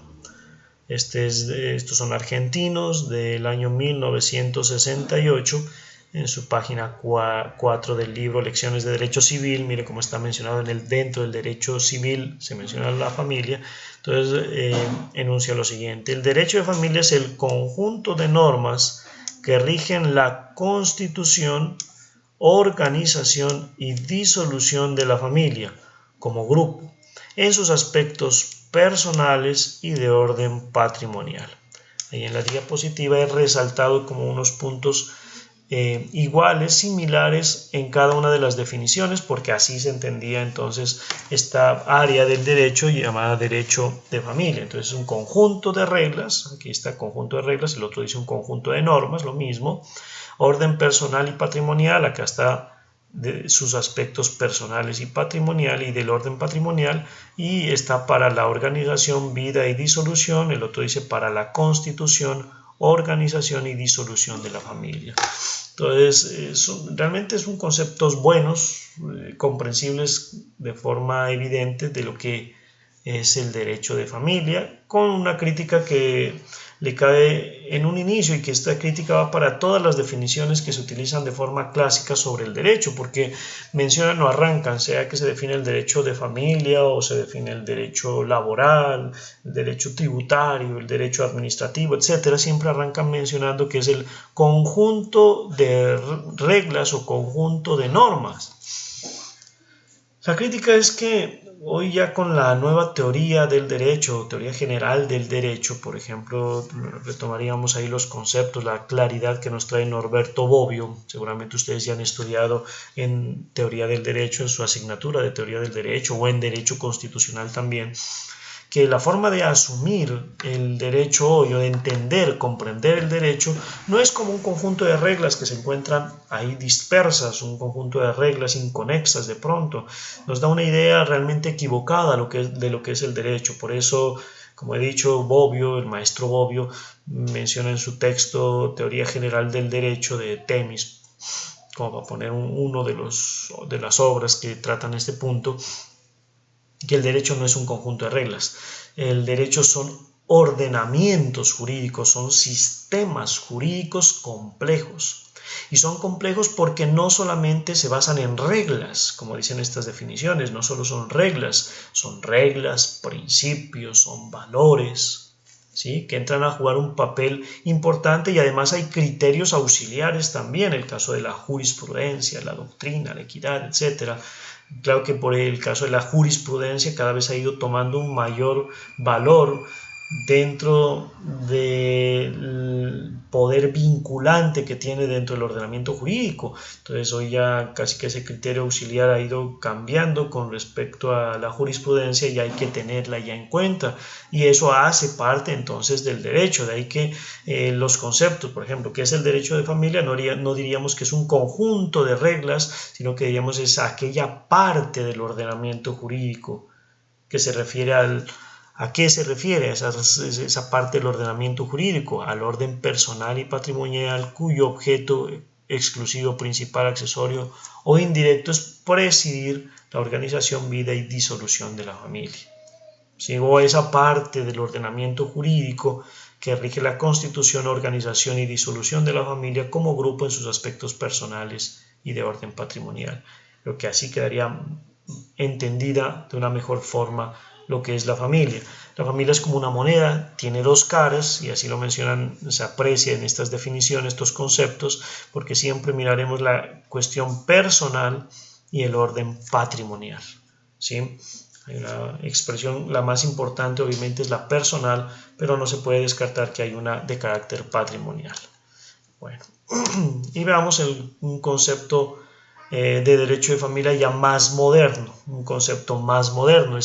Estos son argentinos del año 1968. En su página 4 del libro Lecciones de Derecho Civil, mire cómo está mencionado dentro del derecho civil, se menciona la familia. Entonces enuncia lo siguiente: el derecho de familia es el conjunto de normas que rigen la constitución, organización y disolución de la familia como grupo, en sus aspectos personales y de orden patrimonial. Ahí en la diapositiva he resaltado como unos puntos iguales, similares en cada una de las definiciones, porque así se entendía entonces esta área del derecho llamada derecho de familia. Entonces un conjunto de reglas, aquí está conjunto de reglas, el otro dice un conjunto de normas, lo mismo, orden personal y patrimonial, acá está de sus aspectos personales y patrimonial y del orden patrimonial, y está para la organización, vida y disolución, el otro dice para la constitución, organización y disolución de la familia. Entonces, realmente son conceptos buenos, comprensibles de forma evidente de lo que es el derecho de familia, con una crítica que le cabe en un inicio, y que esta crítica va para todas las definiciones que se utilizan de forma clásica sobre el derecho, porque mencionan o arrancan, sea que se define el derecho de familia o se define el derecho laboral, el derecho tributario, el derecho administrativo, etcétera, siempre arrancan mencionando que es el conjunto de reglas o conjunto de normas. La crítica es que hoy ya con la nueva teoría del derecho, teoría general del derecho, por ejemplo, retomaríamos ahí los conceptos, la claridad que nos trae Norberto Bobbio. Seguramente ustedes ya han estudiado en teoría del derecho, en su asignatura de teoría del derecho o en derecho constitucional también, que la forma de asumir el derecho hoy o de entender, comprender el derecho, no es como un conjunto de reglas que se encuentran ahí dispersas, un conjunto de reglas inconexas de pronto. Nos da una idea realmente equivocada de lo que es el derecho. Por eso, como he dicho, Bobbio, el maestro Bobbio, menciona en su texto Teoría General del Derecho de Temis, como para poner uno de las obras que tratan este punto, que el derecho no es un conjunto de reglas. El derecho son ordenamientos jurídicos, son sistemas jurídicos complejos. Y son complejos porque no solamente se basan en reglas, como dicen estas definiciones, no solo son reglas, principios, son valores, ¿sí?, que entran a jugar un papel importante, y además hay criterios auxiliares también, el caso de la jurisprudencia, la doctrina, la equidad, etc. Claro que por el caso de la jurisprudencia cada vez ha ido tomando un mayor valor dentro del poder vinculante que tiene dentro del ordenamiento jurídico. Entonces hoy ya casi que ese criterio auxiliar ha ido cambiando con respecto a la jurisprudencia, y hay que tenerla ya en cuenta, y eso hace parte entonces del derecho. De ahí que los conceptos, por ejemplo, ¿qué es el derecho de familia? No diríamos que es un conjunto de reglas, sino que diríamos es aquella parte del ordenamiento jurídico que se refiere ¿a qué se refiere esa parte del ordenamiento jurídico? Al orden personal y patrimonial, cuyo objeto exclusivo, principal, accesorio o indirecto es presidir la organización, vida y disolución de la familia. ¿Sí? O esa parte del ordenamiento jurídico que rige la constitución, organización y disolución de la familia como grupo en sus aspectos personales y de orden patrimonial. Creo que así quedaría entendida de una mejor forma lo que es la familia. La familia es como una moneda, tiene dos caras, y así lo mencionan, se aprecia en estas definiciones, estos conceptos, porque siempre miraremos la cuestión personal y el orden patrimonial, ¿sí? Hay una expresión, la más importante obviamente es la personal, pero no se puede descartar que hay una de carácter patrimonial. Bueno, y veamos un concepto de derecho de familia ya más moderno, un concepto más moderno.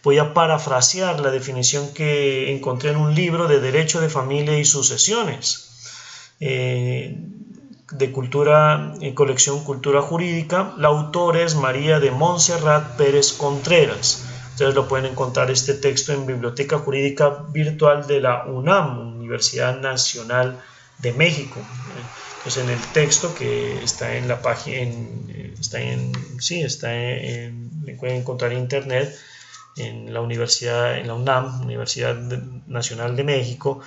Voy a parafrasear la definición que encontré en un libro de Derecho de Familia y Sucesiones, de colección Cultura Jurídica. La autora es María de Montserrat Pérez Contreras. Ustedes lo pueden encontrar este texto en Biblioteca Jurídica Virtual de la UNAM, Universidad Nacional de México. Pues en el texto que está en la página, le pueden encontrar en internet, en la UNAM, Universidad Nacional de México.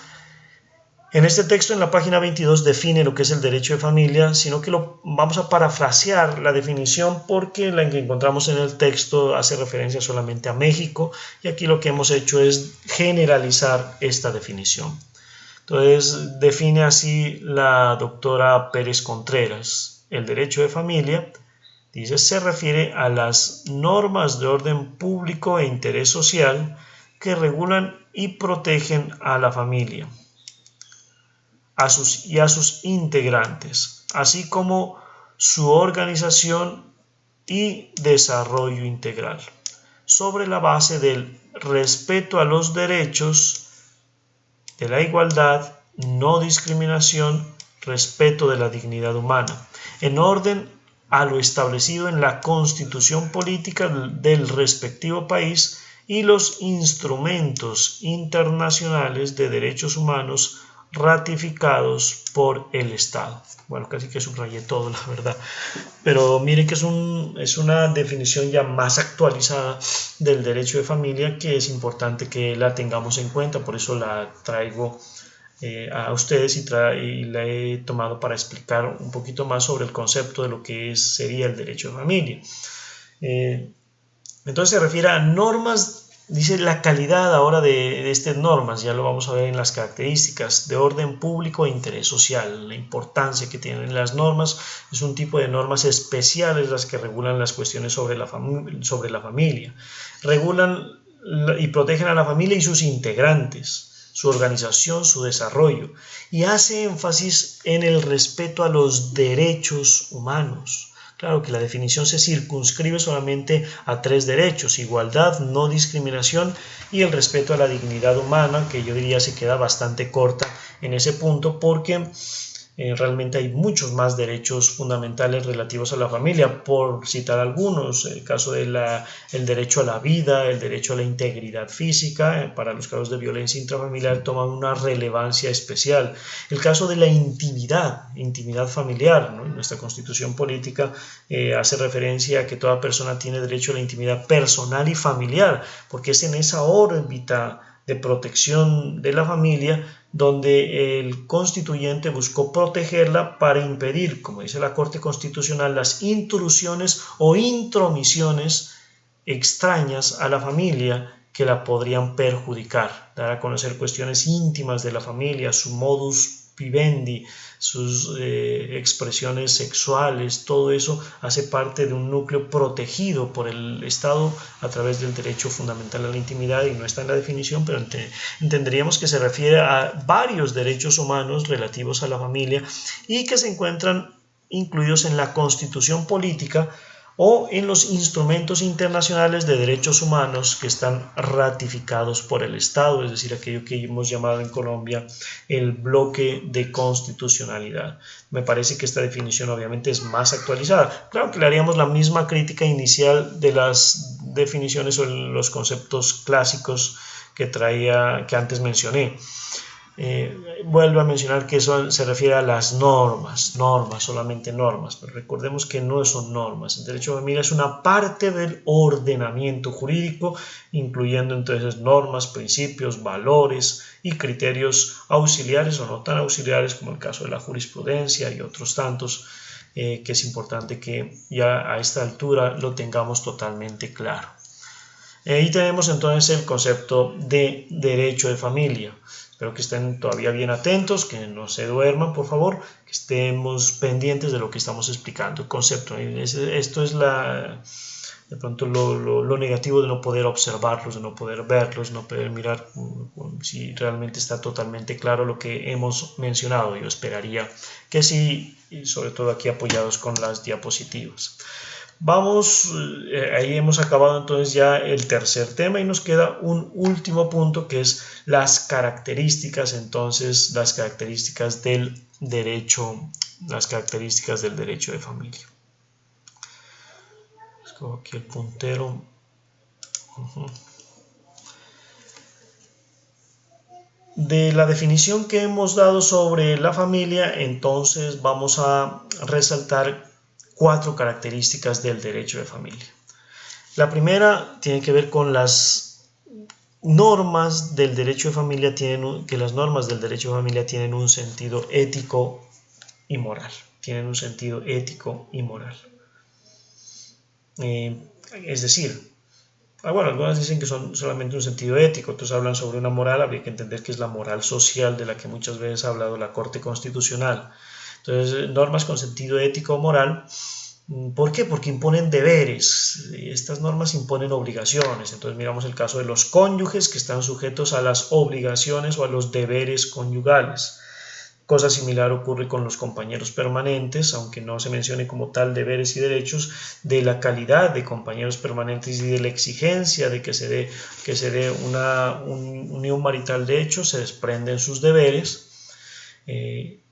En este texto, en la página 22, define lo que es el derecho de familia, sino que vamos a parafrasear la definición, porque la que encontramos en el texto hace referencia solamente a México, y aquí lo que hemos hecho es generalizar esta definición. Entonces define así la doctora Pérez Contreras: el derecho de familia, dice, se refiere a las normas de orden público e interés social que regulan y protegen a la familia a sus integrantes, así como su organización y desarrollo integral, sobre la base del respeto a los derechos, de la igualdad, no discriminación, respeto de la dignidad humana, en orden a lo establecido en la constitución política del respectivo país y los instrumentos internacionales de derechos humanos ratificados por el Estado. Bueno, casi que subrayé todo, la verdad, pero miren que es una definición ya más actualizada del derecho de familia, que es importante que la tengamos en cuenta. Por eso la traigo a ustedes y la he tomado para explicar un poquito más sobre el concepto de lo que sería el derecho de familia. Entonces se refiere a normas. Dice la calidad ahora de estas normas, ya lo vamos a ver en las características de orden público e interés social, la importancia que tienen las normas. Es un tipo de normas especiales las que regulan las cuestiones sobre la familia, regulan y protegen a la familia y sus integrantes, su organización, su desarrollo, y hace énfasis en el respeto a los derechos humanos. Claro que la definición se circunscribe solamente a 3 derechos: igualdad, no discriminación y el respeto a la dignidad humana, que yo diría se queda bastante corta en ese punto, porque realmente hay muchos más derechos fundamentales relativos a la familia, por citar algunos: el caso del derecho a la vida, el derecho a la integridad física. Para los casos de violencia intrafamiliar toman una relevancia especial. El caso de la intimidad familiar, ¿no? Nuestra constitución política hace referencia a que toda persona tiene derecho a la intimidad personal y familiar, porque es en esa órbita de protección de la familia donde el constituyente buscó protegerla para impedir, como dice la Corte Constitucional, las intrusiones o intromisiones extrañas a la familia que la podrían perjudicar, dar a conocer cuestiones íntimas de la familia, su modus vivendi, sus expresiones sexuales. Todo eso hace parte de un núcleo protegido por el Estado a través del derecho fundamental a la intimidad, y no está en la definición, pero entenderíamos que se refiere a varios derechos humanos relativos a la familia y que se encuentran incluidos en la Constitución política o en los instrumentos internacionales de derechos humanos que están ratificados por el Estado, es decir, aquello que hemos llamado en Colombia el bloque de constitucionalidad. Me parece que esta definición obviamente es más actualizada. Claro que le haríamos la misma crítica inicial de las definiciones o los conceptos clásicos que antes mencioné. Vuelvo a mencionar que eso se refiere a las normas, solamente normas, pero recordemos que no son normas. El derecho de familia es una parte del ordenamiento jurídico, incluyendo entonces normas, principios, valores y criterios auxiliares o no tan auxiliares, como el caso de la jurisprudencia y otros tantos, que es importante que ya a esta altura lo tengamos totalmente claro. Ahí tenemos entonces el concepto de derecho de familia. Espero que estén todavía bien atentos, que no se duerman, por favor, que estemos pendientes de lo que estamos explicando. El concepto, esto es de pronto lo negativo de no poder observarlos, de no poder verlos, no poder mirar si realmente está totalmente claro lo que hemos mencionado. Yo esperaría que sí, y sobre todo aquí apoyados con las diapositivas. Vamos, ahí hemos acabado entonces ya el tercer tema y nos queda un último punto, que es las características. Entonces, las características del derecho de familia. Escojo aquí el puntero. De la definición que hemos dado sobre la familia, entonces vamos a resaltar 4 características del derecho de familia. La primera tiene que ver con las normas del derecho de familia, que las normas del derecho de familia tienen un sentido ético y moral. Es decir, algunas dicen que son solamente un sentido ético, otros hablan sobre una moral. Habría que entender que es la moral social de la que muchas veces ha hablado la Corte Constitucional. Entonces, normas con sentido ético o moral. ¿Por qué? Porque imponen deberes. Estas normas imponen obligaciones. Entonces miramos el caso de los cónyuges, que están sujetos a las obligaciones o a los deberes conyugales. Cosa similar ocurre con los compañeros permanentes, aunque no se mencione como tal deberes y derechos. De la calidad de compañeros permanentes y de la exigencia de que se dé una unión marital de hecho, se desprenden sus deberes.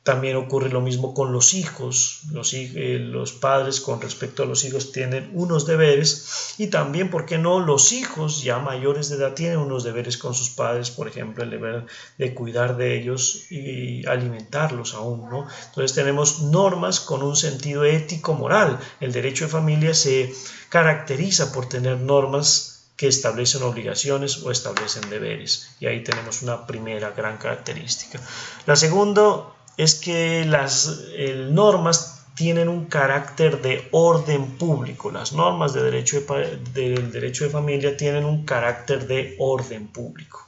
También ocurre lo mismo con los hijos. Los padres con respecto a los hijos tienen unos deberes, y también, ¿por qué no?, los hijos ya mayores de edad tienen unos deberes con sus padres, por ejemplo, el deber de cuidar de ellos y alimentarlos aún, ¿no? Entonces tenemos normas con un sentido ético-moral. El derecho de familia se caracteriza por tener normas que establecen obligaciones o establecen deberes. Y ahí tenemos una primera gran característica. La segunda es que las normas tienen un carácter de orden público. Las normas del derecho de familia tienen un carácter de orden público.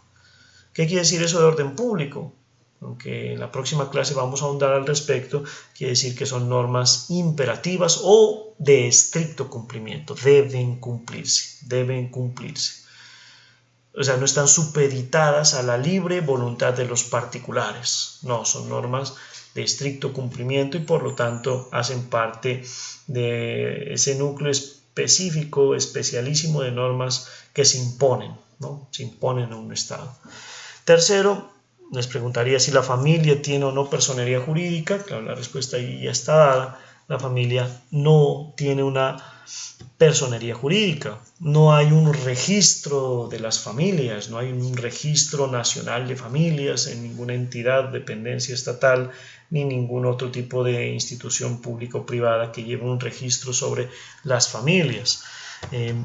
¿Qué quiere decir eso de orden público? Aunque en la próxima clase vamos a ahondar al respecto, quiere decir que son normas imperativas o de estricto cumplimiento, deben cumplirse. O sea, no están supeditadas a la libre voluntad de los particulares, no, son normas de estricto cumplimiento y por lo tanto hacen parte de ese núcleo específico, especialísimo de normas que se imponen, ¿no? Se imponen a un Estado. Tercero, les preguntaría si la familia tiene o no personería jurídica. Claro, la respuesta ahí ya está dada. La familia no tiene una personería jurídica. No hay un registro de las familias, no hay un registro nacional de familias en ninguna entidad, dependencia estatal, ni ningún otro tipo de institución pública o privada que lleve un registro sobre las familias.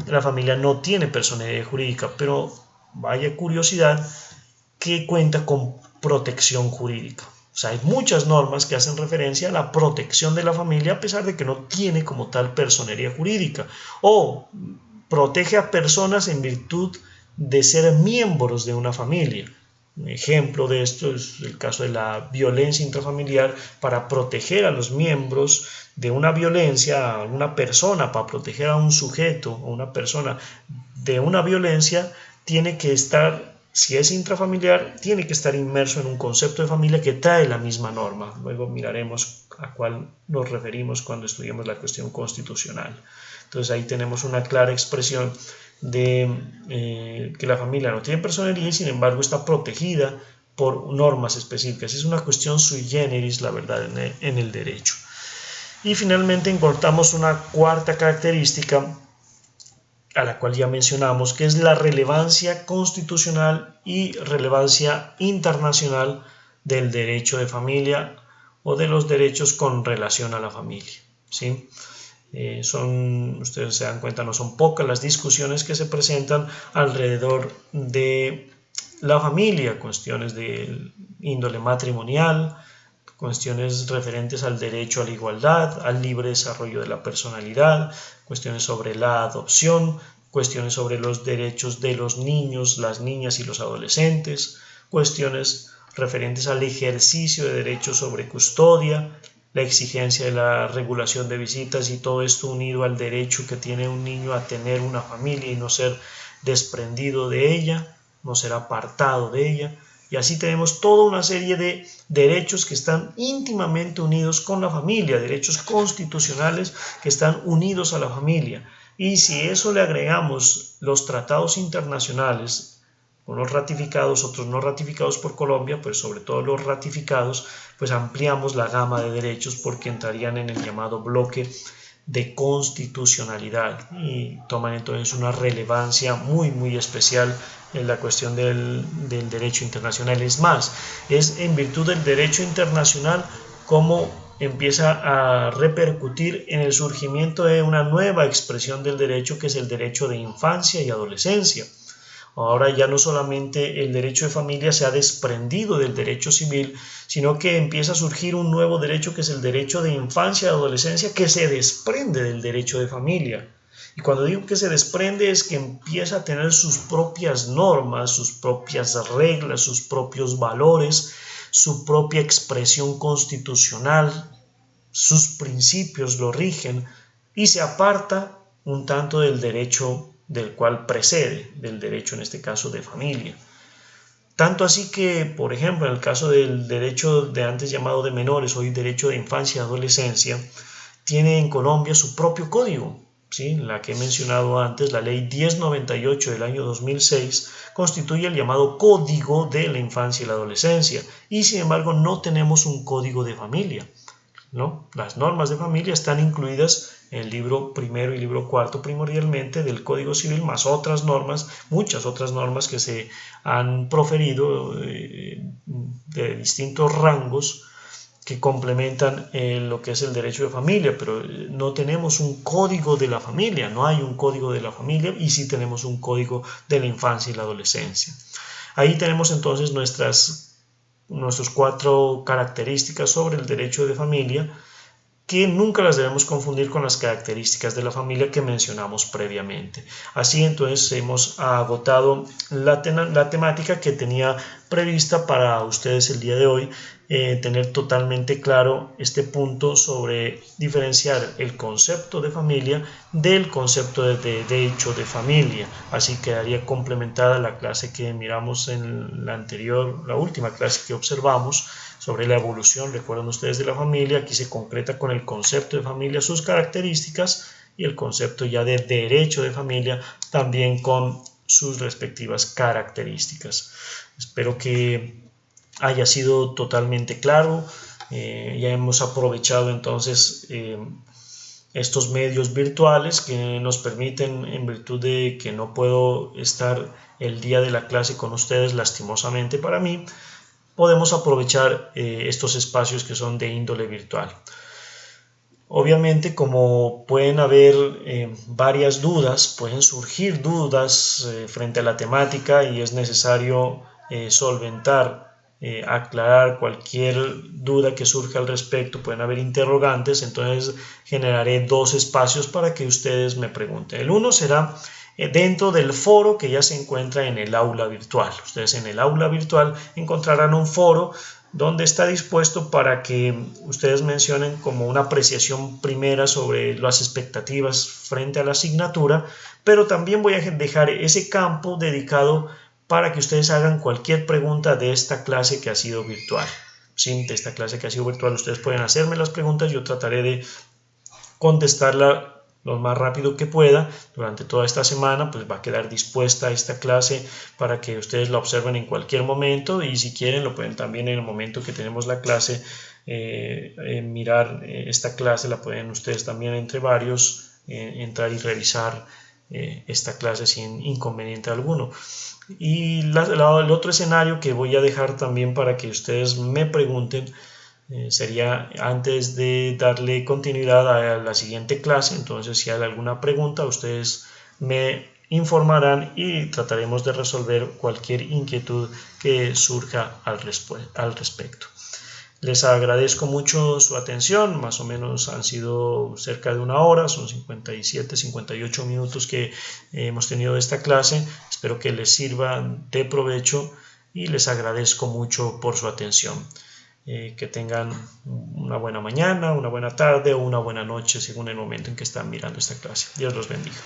La familia no tiene personería jurídica, pero vaya curiosidad, que cuenta con protección jurídica. O sea, hay muchas normas que hacen referencia a la protección de la familia a pesar de que no tiene como tal personería jurídica. O protege a personas en virtud de ser miembros de una familia. Un ejemplo de esto es el caso de la violencia intrafamiliar. Para proteger a los miembros de una violencia, a una persona, para proteger a un sujeto o una persona de una violencia, tiene que estar, si es intrafamiliar, tiene que estar inmerso en un concepto de familia que trae la misma norma. Luego miraremos a cuál nos referimos cuando estudiemos la cuestión constitucional. Entonces ahí tenemos una clara expresión de que la familia no tiene personería y sin embargo está protegida por normas específicas. Es una cuestión sui generis, la verdad, en el derecho. Y finalmente encontramos una cuarta característica a la cual ya mencionamos, que es la relevancia constitucional y relevancia internacional del derecho de familia o de los derechos con relación a la familia, ¿sí? Ustedes se dan cuenta, no son pocas las discusiones que se presentan alrededor de la familia, cuestiones de índole matrimonial, cuestiones referentes al derecho a la igualdad, al libre desarrollo de la personalidad, cuestiones sobre la adopción, cuestiones sobre los derechos de los niños, las niñas y los adolescentes, cuestiones referentes al ejercicio de derechos sobre custodia, la exigencia de la regulación de visitas y todo esto unido al derecho que tiene un niño a tener una familia y no ser desprendido de ella, no ser apartado de ella. Y así tenemos toda una serie de derechos que están íntimamente unidos con la familia, derechos constitucionales que están unidos a la familia. Y si a eso le agregamos los tratados internacionales, unos ratificados, otros no ratificados por Colombia, pues sobre todo los ratificados, pues ampliamos la gama de derechos porque entrarían en el llamado bloque de constitucionalidad y toman entonces una relevancia muy especial en la cuestión del derecho internacional. Es más, es en virtud del derecho internacional como empieza a repercutir en el surgimiento de una nueva expresión del derecho, que es el derecho de infancia y adolescencia. Ahora ya no solamente el derecho de familia se ha desprendido del derecho civil, sino que empieza a surgir un nuevo derecho que es el derecho de infancia y adolescencia, que se desprende del derecho de familia. Y cuando digo que se desprende es que empieza a tener sus propias normas, sus propias reglas, sus propios valores, su propia expresión constitucional, sus principios lo rigen y se aparta un tanto del derecho del cual precede, del derecho en este caso de familia. Tanto así que, por ejemplo, en el caso del derecho de antes llamado de menores, hoy derecho de infancia y adolescencia, tiene en Colombia su propio código, ¿sí? La que he mencionado antes, la ley 1098 del año 2006, constituye el llamado Código de la Infancia y la Adolescencia, y sin embargo no tenemos un código de familia, ¿no? Las normas de familia están incluidas en el libro primero y libro cuarto primordialmente del Código Civil, más otras normas, muchas otras normas que se han proferido de distintos rangos que complementan lo que es el derecho de familia, pero no tenemos un código de la familia, no hay un código de la familia, y sí tenemos un código de la infancia y la adolescencia. Ahí tenemos entonces nuestras 4 características sobre el derecho de familia, que nunca las debemos confundir con las características de la familia que mencionamos previamente. Así entonces hemos agotado la temática que tenía prevista para ustedes el día de hoy, tener totalmente claro este punto sobre diferenciar el concepto de familia del concepto de derecho de familia. Así quedaría complementada la clase que miramos en la última clase que observamos sobre la evolución, recuerdan ustedes, de la familia. Aquí se concreta con el concepto de familia sus características, y el concepto ya de derecho de familia también con sus respectivas características. Espero que haya sido totalmente claro. Ya hemos aprovechado entonces estos medios virtuales que nos permiten, en virtud de que no puedo estar el día de la clase con ustedes, lastimosamente para mí, podemos aprovechar estos espacios que son de índole virtual. Obviamente, como pueden haber varias dudas, pueden surgir dudas frente a la temática, y es necesario solventar, aclarar cualquier duda que surja al respecto. Pueden haber interrogantes, entonces generaré 2 espacios para que ustedes me pregunten. El uno será dentro del foro que ya se encuentra en el aula virtual. Ustedes en el aula virtual encontrarán un foro donde está dispuesto para que ustedes mencionen como una apreciación primera sobre las expectativas frente a la asignatura, pero también voy a dejar ese campo dedicado para que ustedes hagan cualquier pregunta de esta clase que ha sido virtual. Sí, de esta clase que ha sido virtual, ustedes pueden hacerme las preguntas, yo trataré de contestarla lo más rápido que pueda. Durante toda esta semana pues va a quedar dispuesta esta clase para que ustedes la observen en cualquier momento, y si quieren lo pueden también en el momento que tenemos la clase mirar esta clase. La pueden ustedes también entre varios entrar y revisar esta clase sin inconveniente alguno. Y el otro escenario que voy a dejar también para que ustedes me pregunten sería antes de darle continuidad a la siguiente clase. Entonces, si hay alguna pregunta, ustedes me informarán y trataremos de resolver cualquier inquietud que surja al respecto. Les agradezco mucho su atención. Más o menos han sido cerca de 1 hora, son 57, 58 minutos que hemos tenido de esta clase. Espero que les sirva de provecho y les agradezco mucho por su atención. Que tengan una buena mañana, una buena tarde o una buena noche según el momento en que están mirando esta clase. Dios los bendiga.